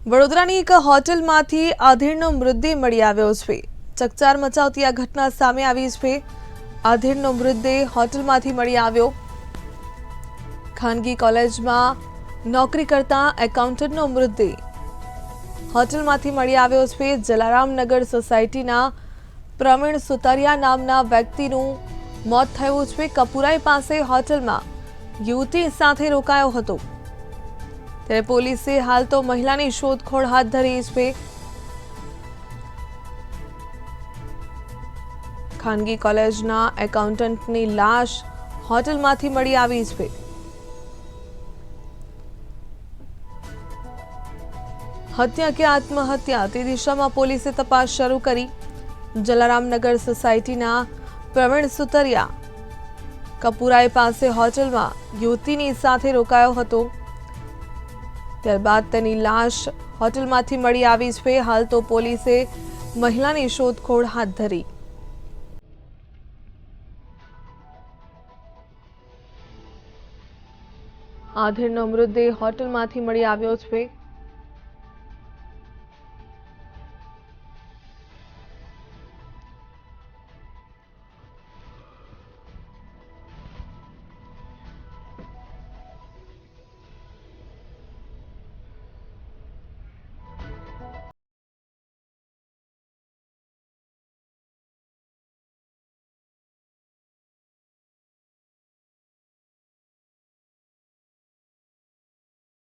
વડોદરાની એક હોટલમાંથી આધેડનો મૃતદેહ મળી આવ્યો છે। ચકચાર મચાવતી આ ઘટના સામે આવી છે। આધેડનો મૃતદેહ હોટલમાંથી મળી આવ્યો। ખાનગી કોલેજમાં નોકરી કરતા એકાઉન્ટન્ટનો મૃતદેહ હોટલમાંથી મળી આવ્યો છે। જલારામનગર સોસાયટીના પ્રવીણ સુતરિયા નામના વ્યક્તિનું મોત થયું છે। કપુરાઈ પાસે હોટલમાં યુવતી સાથે રોકાયો હતો। ત્યારે પોલીસે હાલ તો મહિલાની શોધખોળ હાથ ધરી છે। ખાનગી કોલેજના એકાઉન્ટન્ટની લાશ હોટલમાંથી મળી આવી છે। હત્યા કે આત્મહત્યા તે દિશામાં પોલીસે તપાસ શરૂ કરી। જલારામનગર સોસાયટીના પ્રવીણ સુતરિયા કપુરાઈ પાસે હોટલમાં યુવતીની સાથે રોકાયો હતો। ત્યારબાદ તેની લાશ હોટલમાંથી મળી આવી છે। હાલ તો પોલીસે મહિલાની શોધખોળ હાથ ધરી। આધેડનો મૃતદેહ હોટલમાંથી મળી આવ્યો છે।